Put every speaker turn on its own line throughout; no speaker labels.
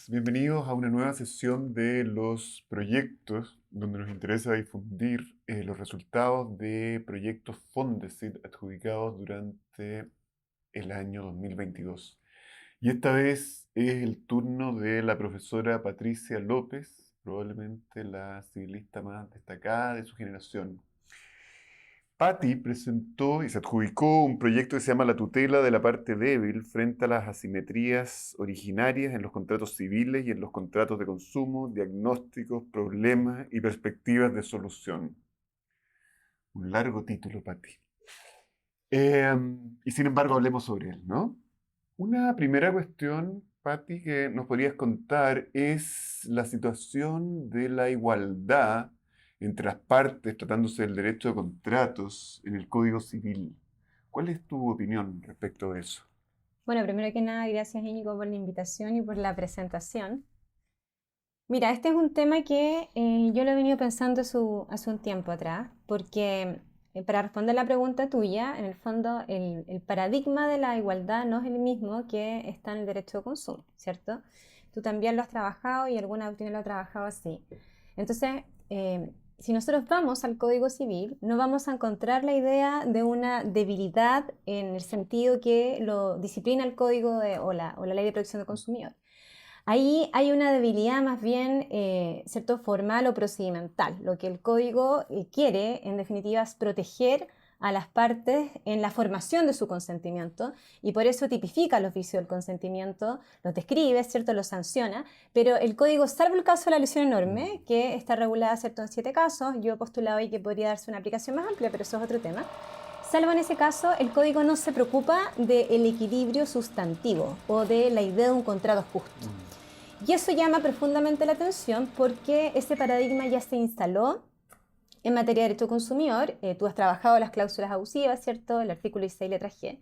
Bienvenidos a una nueva sesión de los proyectos, donde nos interesa difundir los resultados de proyectos Fondesit adjudicados durante el año 2022. Y esta vez es el turno de la profesora Patricia López, probablemente la civilista más destacada de su generación. Patti presentó y se adjudicó un proyecto que se llama La tutela de la parte débil frente a las asimetrías originarias en los contratos civiles y en los contratos de consumo, diagnósticos, problemas y perspectivas de solución. Un largo título, Patti. Y sin embargo, hablemos sobre él, ¿no? Una primera cuestión, Patti, que nos podrías contar es la situación de la igualdad entre las partes tratándose del derecho de contratos en el Código Civil. ¿Cuál es tu opinión respecto de eso?
Bueno, primero que nada, gracias Íñigo por la invitación y por la presentación. Mira, este es un tema que yo lo he venido pensando hace un tiempo atrás, porque para responder la pregunta tuya, en el fondo el paradigma de la igualdad no es el mismo que está en el derecho de consumo, ¿cierto? Tú también lo has trabajado y alguna opinión lo ha trabajado así. Entonces, si nosotros vamos al Código Civil, no vamos a encontrar la idea de una debilidad en el sentido que lo disciplina el Código o la Ley de Protección del Consumidor. Ahí hay una debilidad más bien, ¿cierto?, formal o procedimental. Lo que el código quiere, en definitiva, es proteger a las partes en la formación de su consentimiento y por eso tipifica los vicios del consentimiento, los describe, ¿cierto?, los sanciona, pero el código, salvo el caso de la lesión enorme, que está regulada, ¿cierto?, en 7 casos, yo he postulado ahí que podría darse una aplicación más amplia, pero eso es otro tema. Salvo en ese caso, el código no se preocupa del equilibrio sustantivo o de la idea de un contrato justo. Y eso llama profundamente la atención porque ese paradigma ya se instaló en materia de derecho consumidor. Tú has trabajado las cláusulas abusivas, ¿cierto? El artículo 16, letra G.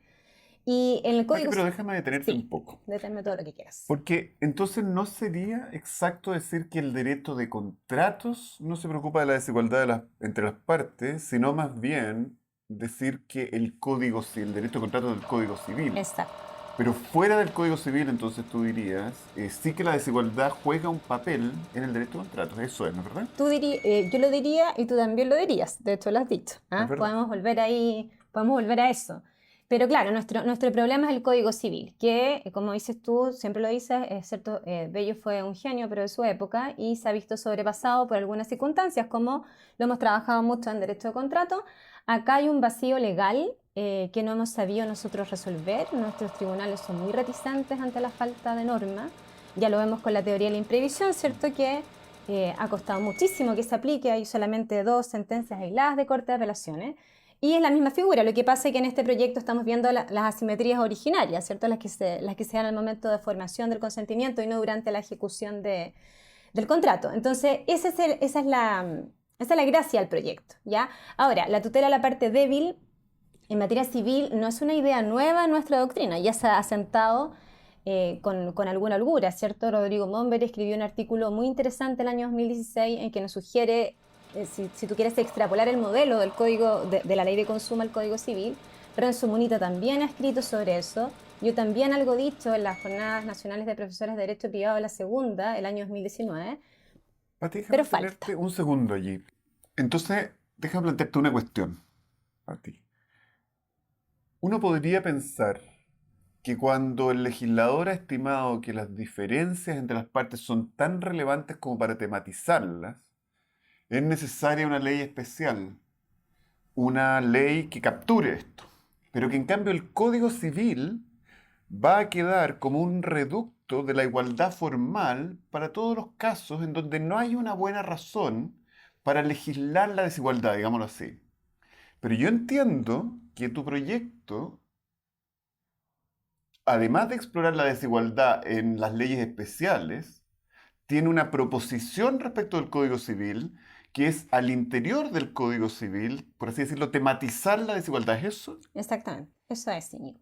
Y en el
Pati,
código...
pero déjame detenerte un
Sí,
poco.
deténme todo lo que quieras.
Porque entonces no sería exacto decir que el derecho de contratos no se preocupa de la desigualdad entre las partes, sino más bien decir que el derecho de contratos del Código Civil.
Exacto.
Pero fuera del Código Civil, entonces tú dirías, sí que la desigualdad juega un papel en el derecho de contratos. Eso es, ¿no es verdad?
Yo lo diría y tú también lo dirías. De hecho, lo has dicho.
Es verdad.
Podemos volver ahí, podemos volver a eso. Pero claro, nuestro problema es el Código Civil, que, como dices tú, siempre lo dices, es cierto, Bello fue un genio, pero de su época, y se ha visto sobrepasado por algunas circunstancias, como lo hemos trabajado mucho en derecho de contrato. Acá hay un vacío legal que no hemos sabido nosotros resolver. Nuestros tribunales son muy reticentes ante la falta de norma. Ya lo vemos con la teoría de la imprevisión, ¿cierto? Que ha costado muchísimo que se aplique. Hay solamente 2 sentencias aisladas de Corte de Apelaciones. Y es la misma figura. Lo que pasa es que en este proyecto estamos viendo las asimetrías originarias, ¿cierto? Las que se dan al momento de formación del consentimiento y no durante la ejecución del contrato. Entonces, esa es la gracia del proyecto, ¿ya? Ahora, la tutela, la parte débil, en materia civil no es una idea nueva en nuestra doctrina, ya se ha asentado con alguna holgura, ¿cierto? Rodrigo Momber escribió un artículo muy interesante el año 2016 en que nos sugiere, si tú quieres extrapolar el modelo del código de la ley de consumo al Código Civil. Renzo Munita también ha escrito sobre eso. Yo también algo dicho en las Jornadas Nacionales de Profesores de Derecho Privado, la segunda, el año 2019,
Pati, déjame
pero falta.
tenerte un segundo allí. Entonces, déjame plantearte una cuestión, Pati. Uno podría pensar que cuando el legislador ha estimado que las diferencias entre las partes son tan relevantes como para tematizarlas, es necesaria una ley especial, una ley que capture esto, pero que en cambio el Código Civil va a quedar como un reducto de la igualdad formal para todos los casos en donde no hay una buena razón para legislar la desigualdad, digámoslo así. Pero yo entiendo que tu proyecto, además de explorar la desigualdad en las leyes especiales, tiene una proposición respecto del Código Civil que es al interior del Código Civil, por así decirlo, tematizar la desigualdad. ¿Es eso?
Exactamente, eso es, Íñigo.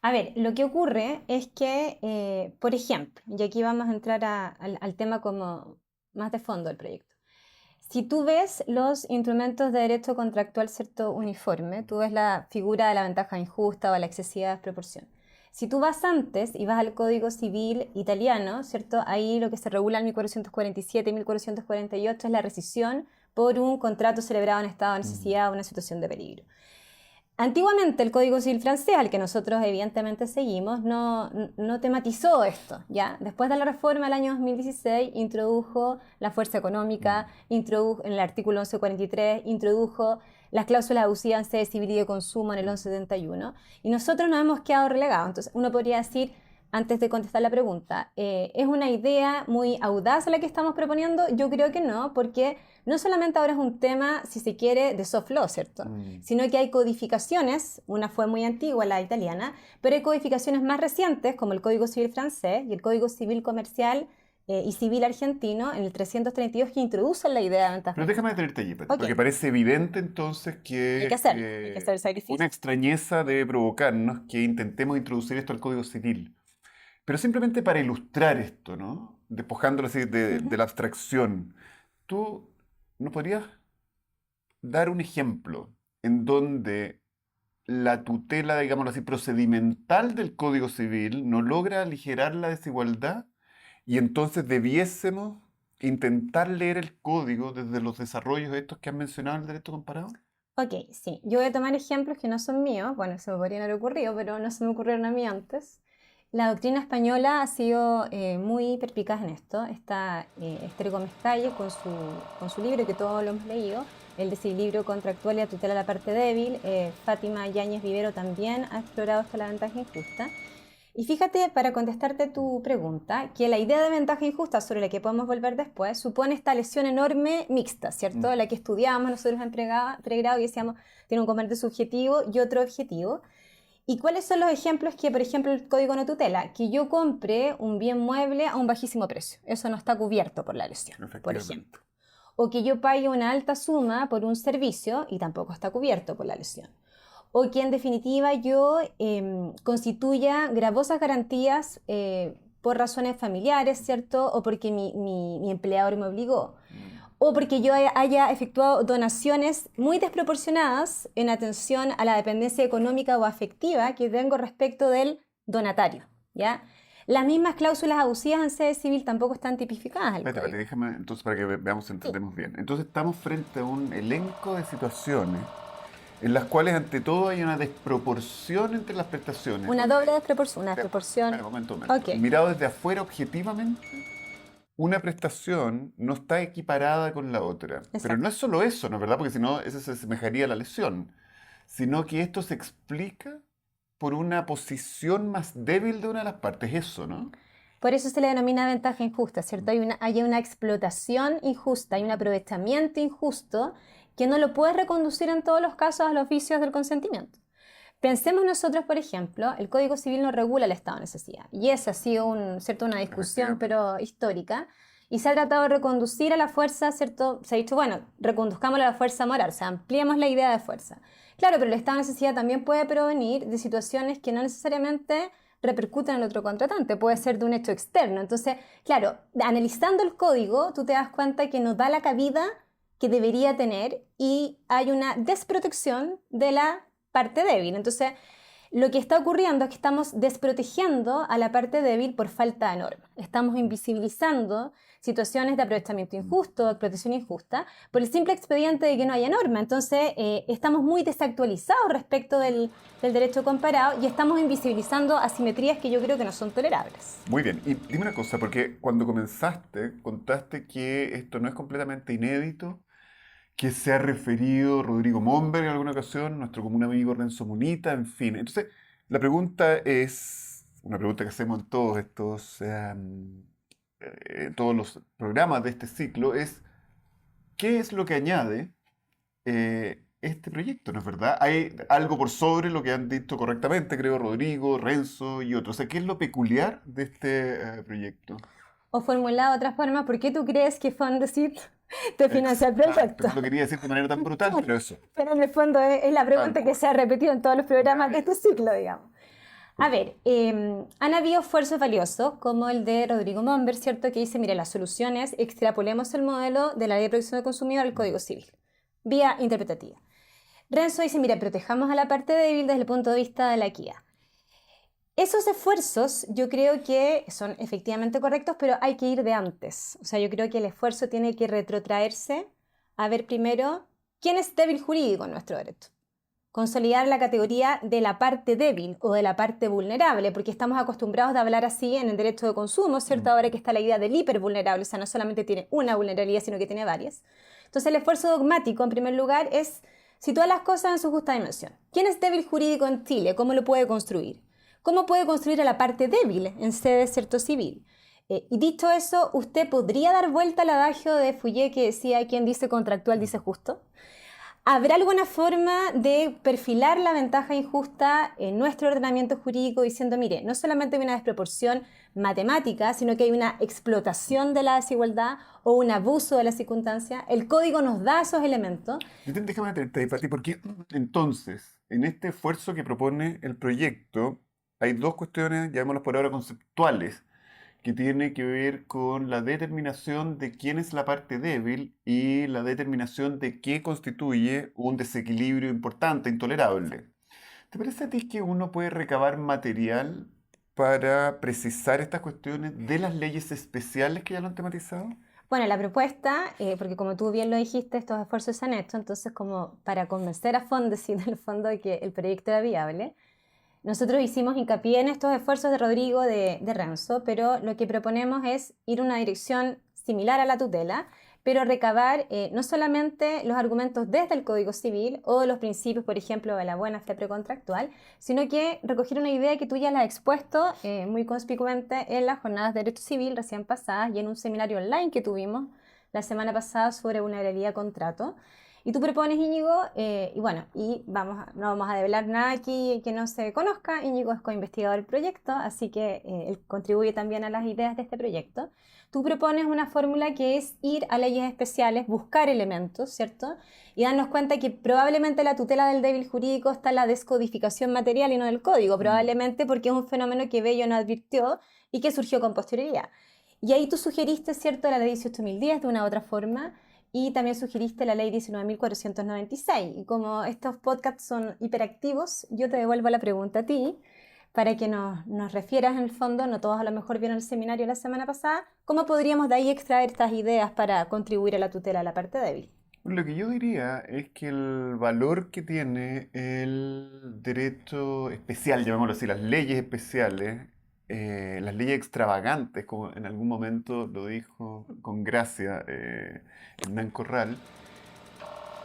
A ver, lo que ocurre es que, por ejemplo, y aquí vamos a entrar al tema como más de fondo del proyecto. Si tú ves los instrumentos de derecho contractual, ¿cierto? Uniforme, tú ves la figura de la ventaja injusta o la excesiva desproporción. Si tú vas antes y vas al Código Civil italiano, ¿cierto? Ahí lo que se regula en 1447 y 1448 es la rescisión por un contrato celebrado en estado de necesidad o una situación de peligro. Antiguamente el Código Civil francés, al que nosotros evidentemente seguimos, no tematizó esto, ¿ya? Después de la reforma del año 2016 introdujo la fuerza económica, introdujo en el artículo 1143, introdujo las cláusulas abusivas en sede civil y de consumo en el 1171, y nosotros nos hemos quedado relegados. Entonces uno podría decir, antes de contestar la pregunta, ¿es una idea muy audaz la que estamos proponiendo? Yo creo que no, porque no solamente ahora es un tema, si se quiere, de soft law, ¿cierto? Sino que hay codificaciones, una fue muy antigua, la italiana, pero hay codificaciones más recientes, como el Código Civil francés y el Código Civil comercial y civil argentino, en el 332, que introducen la idea de ventaja.
Pero déjame detenerte allí,
Ok.
porque parece evidente entonces
Hay que hacer el sacrificio.
una extrañeza debe provocarnos que intentemos introducir esto al Código Civil. Pero simplemente para ilustrar esto, ¿no? Despojándolo así de la abstracción, ¿tú nos podrías dar un ejemplo en donde la tutela, digámoslo así, procedimental del Código Civil no logra aligerar la desigualdad y entonces debiésemos intentar leer el código desde los desarrollos estos que han mencionado en el derecho comparado?
Ok, sí. Yo voy a tomar ejemplos que no son míos. Bueno, se me podrían haber ocurrido, pero no se me ocurrieron a mí antes. La doctrina española ha sido muy perspicaz en esto. Está Esther Gómez Calle con su libro, que todos lo hemos leído, el desequilibrio contractual y la tutela de la parte débil. Fátima Yáñez Vivero también ha explorado esto, la ventaja injusta. Y fíjate, para contestarte tu pregunta, que la idea de ventaja injusta, sobre la que podemos volver después, supone esta lesión enorme mixta, ¿cierto? La que estudiábamos nosotros en pregrado y decíamos, tiene un componente subjetivo y otro objetivo. ¿Y cuáles son los ejemplos que, por ejemplo, el código no tutela? Que yo compre un bien mueble a un bajísimo precio. Eso no está cubierto por la lesión, por ejemplo. O que yo pague una alta suma por un servicio y tampoco está cubierto por la lesión. O que en definitiva yo constituya gravosas garantías por razones familiares, ¿cierto? O porque mi empleador me obligó. O porque yo haya efectuado donaciones muy desproporcionadas en atención a la dependencia económica o afectiva que tengo respecto del donatario, ¿ya? Las mismas cláusulas abusivas en sede civil tampoco están tipificadas.
Espérate, déjame entonces para que veamos si entendemos bien. Entonces estamos frente a un elenco de situaciones en las cuales ante todo hay una desproporción entre las prestaciones.
Una doble desproporción, una desproporción.
Momento.
Okay.
Mirado desde afuera objetivamente, una prestación no está equiparada con la otra. Exacto. Pero no es solo eso, ¿no es verdad? Porque si no, eso se asemejaría a la lesión. Sino que esto se explica por una posición más débil de una de las partes. Eso, ¿no?
Por eso se le denomina ventaja injusta, ¿cierto? Hay una explotación injusta, hay un aprovechamiento injusto que no lo puedes reconducir en todos los casos a los vicios del consentimiento. Pensemos nosotros, por ejemplo, el Código Civil no regula el estado de necesidad, y esa ha sido una discusión, pero histórica, y se ha tratado de reconducir a la fuerza, ¿cierto? Se ha dicho, bueno, reconduzcámosla a la fuerza moral, o sea, ampliemos la idea de fuerza. Claro, pero el estado de necesidad también puede provenir de situaciones que no necesariamente repercuten en el otro contratante, puede ser de un hecho externo. Entonces, claro, analizando el código, tú te das cuenta que no da la cabida que debería tener y hay una desprotección de la parte débil. Entonces, lo que está ocurriendo es que estamos desprotegiendo a la parte débil por falta de norma. Estamos invisibilizando situaciones de aprovechamiento injusto, de explotación injusta, por el simple expediente de que no haya norma. Entonces, estamos muy desactualizados respecto del derecho comparado y estamos invisibilizando asimetrías que yo creo que no son tolerables.
Muy bien. Y dime una cosa, porque cuando comenzaste, contaste que esto no es completamente inédito, que se ha referido Rodrigo Momberg en alguna ocasión, nuestro común amigo Renzo Munita, en fin. Entonces, la pregunta es, una pregunta que hacemos en todos los programas de este ciclo, es ¿qué es lo que añade este proyecto? ¿No es verdad? Hay algo por sobre lo que han dicho correctamente, creo, Rodrigo, Renzo y otros. O sea, ¿qué es lo peculiar de este proyecto?
O formulado de otra forma, ¿por qué tú crees que Fondesit te financia el proyecto?
No lo quería decir de manera tan brutal, pero eso.
Pero en el fondo es la pregunta que se ha repetido en todos los programas de este ciclo, digamos. A ver, han habido esfuerzos valiosos, como el de Rodrigo Momber, ¿cierto? Que dice, mire, la solución es extrapolemos el modelo de la Ley de Protección del Consumidor al Código Civil, vía interpretativa. Renzo dice, mira, protejamos a la parte débil desde el punto de vista de la equidad. Esos esfuerzos yo creo que son efectivamente correctos, pero hay que ir de antes. O sea, yo creo que el esfuerzo tiene que retrotraerse a ver primero quién es débil jurídico en nuestro derecho. Consolidar la categoría de la parte débil o de la parte vulnerable, porque estamos acostumbrados a hablar así en el derecho de consumo, ¿cierto? Ahora que está la idea del hipervulnerable, o sea, no solamente tiene una vulnerabilidad, sino que tiene varias. Entonces, el esfuerzo dogmático, en primer lugar, es situar las cosas en su justa dimensión. ¿Quién es débil jurídico en Chile? ¿Cómo lo puede construir? ¿Cómo puede construir a la parte débil en sede cierto civil? Y dicho eso, ¿usted podría dar vuelta al adagio de Fouillé que decía quien dice contractual dice justo? ¿Habrá alguna forma de perfilar la ventaja injusta en nuestro ordenamiento jurídico diciendo, mire, no solamente hay una desproporción matemática, sino que hay una explotación de la desigualdad o un abuso de la circunstancia? El código nos da esos elementos.
Déjame atenderte ahí, Pati, porque entonces, en este esfuerzo que propone el proyecto, hay dos cuestiones, llamémoslas por ahora conceptuales, que tiene que ver con la determinación de quién es la parte débil y la determinación de qué constituye un desequilibrio importante, intolerable. ¿Te parece a ti que uno puede recabar material para precisar estas cuestiones de las leyes especiales que ya lo han tematizado?
Bueno, la propuesta, porque como tú bien lo dijiste, estos esfuerzos se han hecho, entonces como para convencer a Fondes y en el fondo de que el proyecto era viable, nosotros hicimos hincapié en estos esfuerzos de Rodrigo de Renzo, pero lo que proponemos es ir en una dirección similar a la tutela, pero recabar no solamente los argumentos desde el Código Civil o los principios, por ejemplo, de la buena fe precontractual, sino que recoger una idea que tú ya la has expuesto muy conspicuamente en las jornadas de Derecho Civil recién pasadas y en un seminario online que tuvimos la semana pasada sobre vulnerabilidad contrato. Y tú propones, Íñigo, y bueno, no vamos a develar nada aquí que no se conozca. Íñigo es coinvestigador del proyecto, así que él contribuye también a las ideas de este proyecto. Tú propones una fórmula que es ir a leyes especiales, buscar elementos, ¿cierto? Y darnos cuenta que probablemente la tutela del débil jurídico está en la descodificación material y no del código, probablemente porque es un fenómeno que Bello no advirtió y que surgió con posterioridad. Y ahí tú sugeriste, ¿cierto?, la ley 18.010 de una u otra forma, y también sugeriste la ley 19.496. Y como estos podcasts son hiperactivos, yo te devuelvo la pregunta a ti para que nos refieras en el fondo, no todos a lo mejor vieron el seminario la semana pasada, cómo podríamos de ahí extraer estas ideas para contribuir a la tutela de la parte débil.
Lo que yo diría es que el valor que tiene el derecho especial, llamémoslo así, las leyes especiales, las leyes extravagantes, como en algún momento lo dijo con gracia Hernán Corral,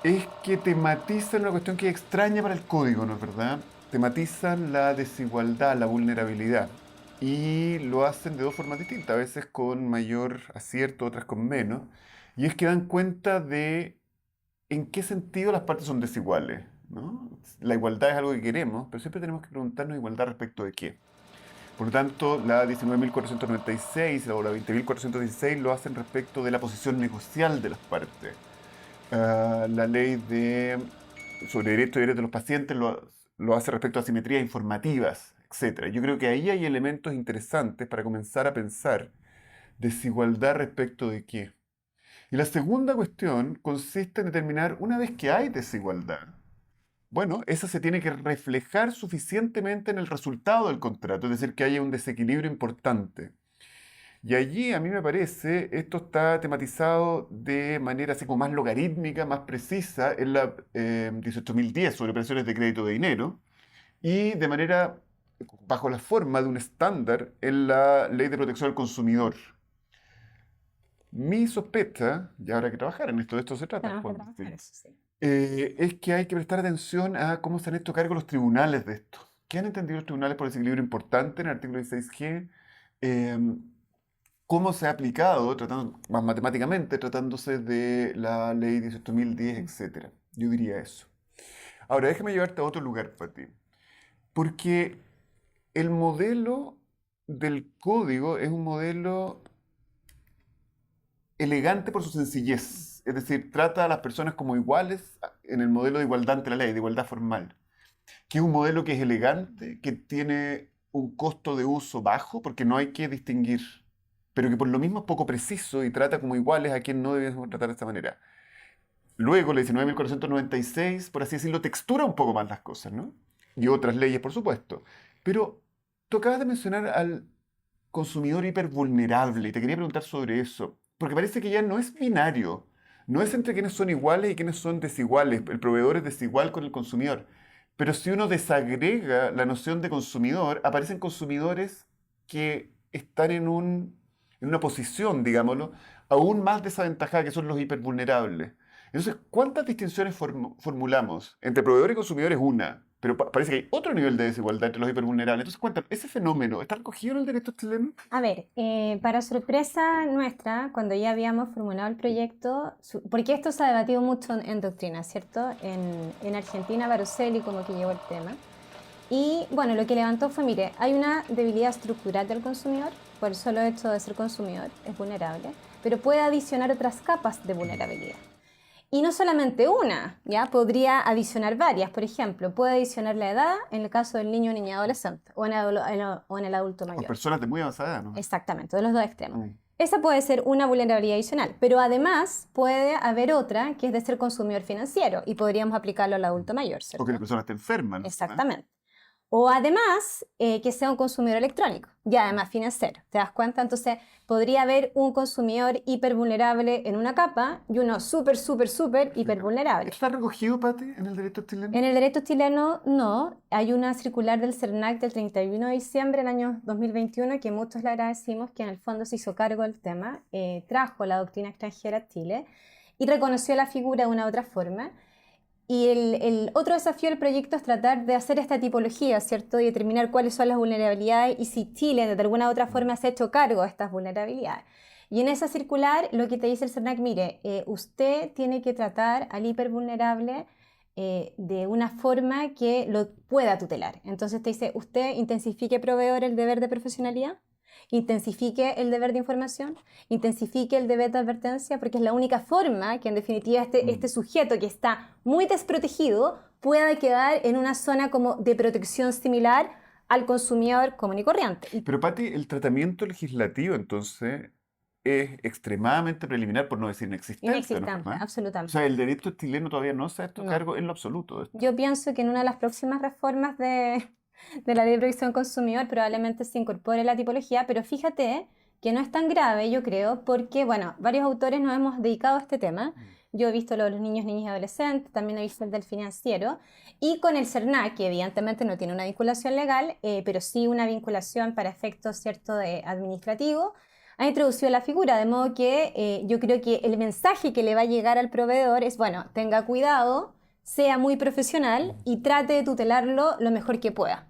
es que tematizan una cuestión que es extraña para el código, ¿no es verdad? Tematizan la desigualdad, la vulnerabilidad. Y lo hacen de dos formas distintas, a veces con mayor acierto, otras con menos. Y es que dan cuenta de en qué sentido las partes son desiguales, ¿no? La igualdad es algo que queremos, pero siempre tenemos que preguntarnos igualdad respecto de qué. Por lo tanto, la 19.496 o la 20.416 lo hacen respecto de la posición negocial de las partes. La ley sobre derecho y derechos de los pacientes lo hace respecto a asimetrías informativas, etcétera. Yo creo que ahí hay elementos interesantes para comenzar a pensar desigualdad respecto de qué. Y la segunda cuestión consiste en determinar, una vez que hay desigualdad, bueno, esa se tiene que reflejar suficientemente en el resultado del contrato, es decir, que haya un desequilibrio importante. Y allí, a mí me parece, esto está tematizado de manera así como más logarítmica, más precisa en la 18.010 sobre operaciones de crédito de dinero y de manera bajo la forma de un estándar en la Ley de Protección al Consumidor. Mi sospecha, y habrá que trabajar en esto, de esto se trata,
Tenemos que
Juan,
trabajar
sí,
eso, sí.
es que hay que prestar atención a cómo se han hecho cargo los tribunales de esto. ¿Qué han entendido los tribunales por desequilibrio importante en el artículo 16G? ¿Cómo se ha aplicado, tratando, más matemáticamente, tratándose de la ley 18.010, etcétera? Yo diría eso. Ahora, déjame llevarte a otro lugar, Pati. Porque el modelo del código es un modelo elegante por su sencillez. Es decir, trata a las personas como iguales en el modelo de igualdad ante la ley, de igualdad formal. Que es un modelo que es elegante, que tiene un costo de uso bajo, porque no hay que distinguir, pero que por lo mismo es poco preciso y trata como iguales a quien no debemos tratar de esta manera. Luego, la 19.496, por así decirlo, textura un poco más las cosas, ¿no? Y otras leyes, por supuesto. Pero tú acabas de mencionar al consumidor hipervulnerable y te quería preguntar sobre eso, porque parece que ya no es binario, no es entre quienes son iguales y quienes son desiguales, el proveedor es desigual con el consumidor, pero si uno desagrega la noción de consumidor, aparecen consumidores que están en una posición, digámoslo, aún más desaventajada, que son los hipervulnerables. Entonces, ¿cuántas distinciones formulamos? Entre proveedores y consumidores una, pero parece que hay otro nivel de desigualdad entre los hipervulnerables. Entonces, cuéntame, ¿ese fenómeno está recogido en el derecho chileno?
A ver, para sorpresa nuestra, cuando ya habíamos formulado el proyecto, porque esto se ha debatido mucho en doctrina, ¿cierto? En Argentina, Baruselli como que llevó el tema. Y bueno, lo que levantó fue, mire, hay una debilidad estructural del consumidor, por el solo hecho de ser consumidor, es vulnerable, pero puede adicionar otras capas de vulnerabilidad. Y no solamente una, ¿ya? Podría adicionar varias. Por ejemplo, puede adicionar la edad en el caso del niño o niña adolescente o en el adulto
O
mayor.
personas de muy avanzada edad, ¿no?
Exactamente, de los dos extremos.
Mm.
Esa puede ser una vulnerabilidad adicional, pero además puede haber otra que es de ser consumidor financiero y podríamos aplicarlo al adulto mayor, ¿cierto?
Porque la persona está enferma, ¿no?
Exactamente. O además que sea un consumidor electrónico y además financiero. ¿Te das cuenta? Entonces podría haber un consumidor hipervulnerable en una capa y uno súper, súper, súper hipervulnerable.
¿Está recogido, Pati, en el derecho chileno?
En el derecho chileno no. Hay una circular del CERNAC del 31 de diciembre del año 2021 que muchos le agradecimos, que en el fondo se hizo cargo del tema, trajo la doctrina extranjera a Chile y reconoció la figura de una u otra forma. Y el otro desafío del proyecto es tratar de hacer esta tipología, ¿cierto? Y determinar cuáles son las vulnerabilidades y si Chile de alguna u otra forma se ha hecho cargo de estas vulnerabilidades. Y en esa circular lo que te dice el CERNAC, mire, usted tiene que tratar al hipervulnerable de una forma que lo pueda tutelar. Entonces te dice, usted intensifique proveedor el deber de profesionalidad, intensifique el deber de información, intensifique el deber de advertencia, porque es la única forma que en definitiva este sujeto que está muy desprotegido pueda quedar en una zona como de protección similar al consumidor común y corriente.
Pero, Pati, el tratamiento legislativo, entonces, es extremadamente preliminar, por no decir inexistente,
Inexistente,
¿no? O
absolutamente.
sea, el derecho chileno todavía no se ha hecho
No.
cargo en lo absoluto de esto.
Yo pienso que en una de las próximas reformas de la Ley de Protección del Consumidor probablemente se incorpore la tipología, pero fíjate que no es tan grave, yo creo, porque, bueno, varios autores nos hemos dedicado a este tema. Yo he visto lo de los niños, niñas y adolescentes, también he visto el del financiero, y con el CERNAC, que evidentemente no tiene una vinculación legal, pero sí una vinculación para efectos, ¿cierto?, de administrativo, ha introducido la figura, de modo que yo creo que el mensaje que le va a llegar al proveedor es, bueno, tenga cuidado, sea muy profesional y trate de tutelarlo lo mejor que pueda.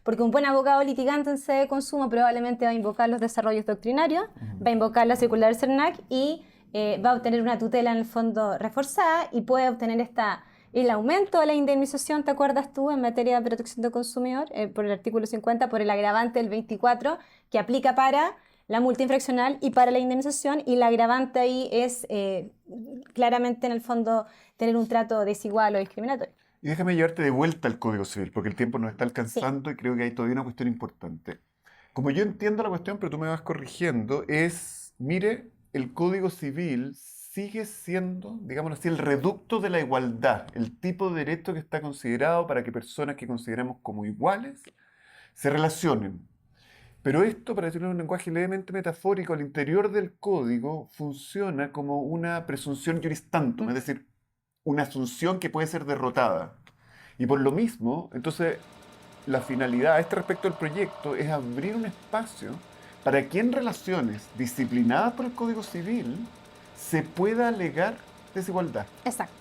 Porque un buen abogado litigante en sede de consumo probablemente va a invocar los desarrollos doctrinarios, va a invocar la circular del CERNAC y va a obtener una tutela en el fondo reforzada y puede obtener el aumento de la indemnización, ¿te acuerdas tú?, en materia de protección del consumidor, por el artículo 50, por el agravante del 24, que aplica para la multa infraccional y para la indemnización, y la agravante ahí es claramente en el fondo tener un trato desigual o discriminatorio.
Y déjame llevarte de vuelta al Código Civil, porque el tiempo nos está
Sí.
alcanzando y creo que hay todavía una cuestión importante. Como yo entiendo la cuestión, pero tú me vas corrigiendo, es, mire, el Código Civil sigue siendo, digámoslo así, el reducto de la igualdad, el tipo de derecho que está considerado para que personas que consideramos como iguales se relacionen. Pero esto, para decirlo en un lenguaje levemente metafórico, al interior del código funciona como una presunción juris tantum, es decir, una asunción que puede ser derrotada. Y por lo mismo, entonces, la finalidad a este respecto del proyecto es abrir un espacio para que en relaciones disciplinadas por el Código Civil se pueda alegar desigualdad.
Exacto.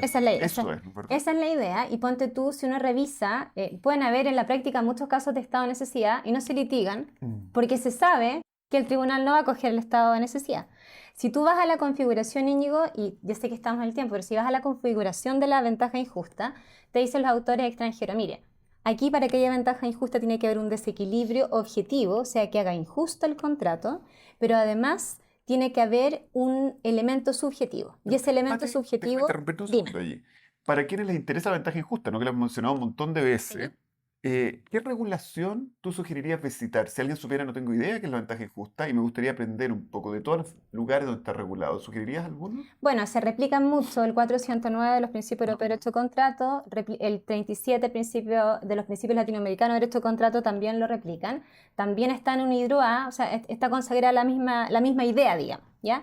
Esa es la idea.
Eso es, ¿no es verdad?
Esa es la idea, y ponte tú, si uno revisa, pueden haber en la práctica muchos casos de estado de necesidad y no se litigan porque se sabe que el tribunal no va a coger el estado de necesidad. Si tú vas a la configuración, Íñigo, y ya sé que estamos en el tiempo, pero si vas a la configuración de la ventaja injusta, te dicen los autores extranjeros, mire, aquí para que haya ventaja injusta tiene que haber un desequilibrio objetivo, o sea, que haga injusto el contrato, pero además tiene que haber un elemento subjetivo. Y ese elemento
Pati,
subjetivo,
déjame interrumpirte un
dime.
segundo allí. Para quienes les interesa la ventaja injusta, ¿no? Que lo hemos mencionado un montón de veces,
Sí.
¿Qué regulación tú sugerirías visitar? Si alguien supiera, no tengo idea, qué es la ventaja injusta y me gustaría aprender un poco de todos los lugares donde está regulado. ¿Sugerirías alguno?
Bueno, se replican mucho el 409 de los principios europeos de derecho de contrato, el 37 principio de los principios latinoamericanos de derecho de contrato también lo replican. También está en un UNIDROIT, o sea, está consagrada la misma idea, digamos, ¿ya?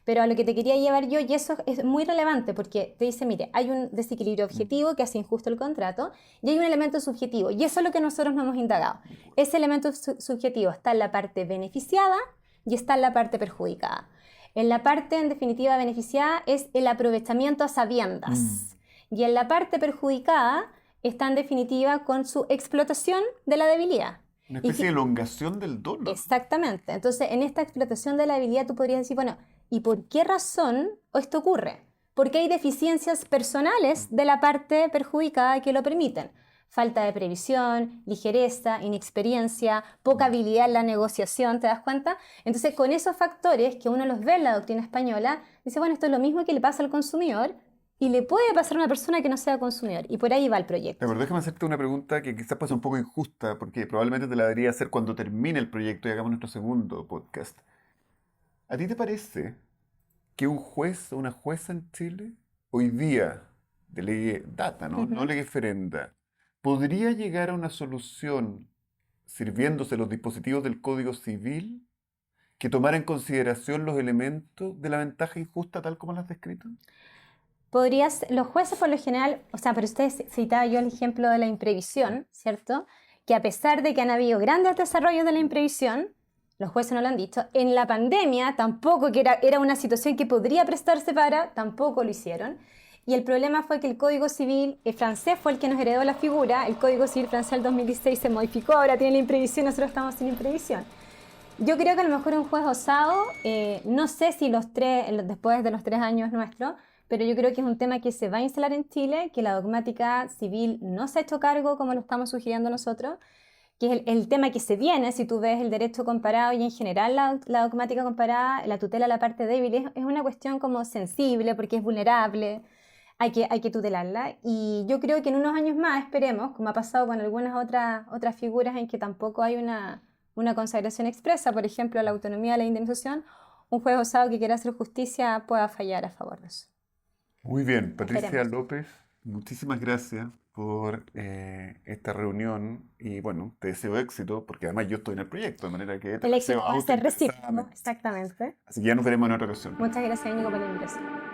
Pero a lo que te quería llevar yo, y eso es muy relevante porque te dice, mire, hay un desequilibrio objetivo que hace injusto el contrato y hay un elemento subjetivo, y eso es lo que nosotros no hemos indagado. Ese elemento subjetivo está en la parte beneficiada y está en la parte perjudicada. En la parte, en definitiva, beneficiada es el aprovechamiento a sabiendas. Y en la parte perjudicada está, en definitiva, con su explotación de la debilidad.
Una especie de elongación del dolo.
Exactamente. Entonces, en esta explotación de la debilidad tú podrías decir, bueno, ¿y por qué razón esto ocurre? Porque hay deficiencias personales de la parte perjudicada que lo permiten. Falta de previsión, ligereza, inexperiencia, poca habilidad en la negociación, ¿te das cuenta? Entonces, con esos factores que uno los ve en la doctrina española, dice, bueno, esto es lo mismo que le pasa al consumidor y le puede pasar a una persona que no sea consumidor. Y por ahí va el proyecto.
Pero déjame hacerte una pregunta que quizás puede ser un poco injusta, porque probablemente te la debería hacer cuando termine el proyecto y hagamos nuestro segundo podcast. ¿A ti te parece que un juez o una jueza en Chile, hoy día, de ley data, ¿no? No ley ferenda, podría llegar a una solución sirviéndose los dispositivos del Código Civil que tomara en consideración los elementos de la ventaja injusta tal como las has descrito?
Los jueces por lo general, o sea, pero usted citaba yo el ejemplo de la imprevisión, ¿cierto? Que a pesar de que han habido grandes desarrollos de la imprevisión, los jueces no lo han dicho, en la pandemia tampoco, que era una situación que podría prestarse para, tampoco lo hicieron. Y el problema fue que el Código Civil francés fue el que nos heredó la figura, el Código Civil francés del 2016 se modificó, ahora tiene la imprevisión, nosotros estamos sin imprevisión. Yo creo que a lo mejor un juez osado, no sé si después de los 3 años nuestros, pero yo creo que es un tema que se va a instalar en Chile, que la dogmática civil no se ha hecho cargo como lo estamos sugiriendo nosotros, que es el tema que se viene, si tú ves el derecho comparado y en general la dogmática comparada, la tutela a la parte débil, es una cuestión como sensible porque es vulnerable, hay que tutelarla. Y yo creo que en unos años más, esperemos, como ha pasado con algunas otras figuras en que tampoco hay una consagración expresa, por ejemplo, la autonomía de la indemnización, un juez osado que quiera hacer justicia pueda fallar a favor de eso.
Muy bien, Patricia
Esperemos.
López, muchísimas gracias por esta reunión y bueno, te deseo éxito porque además yo estoy en el proyecto, de manera que te
El
deseo
éxito va a ser recíproco,
autointeresadamente.
exactamente.
Así que ya nos veremos en otra ocasión.
Muchas gracias, Íñigo, por la invitación.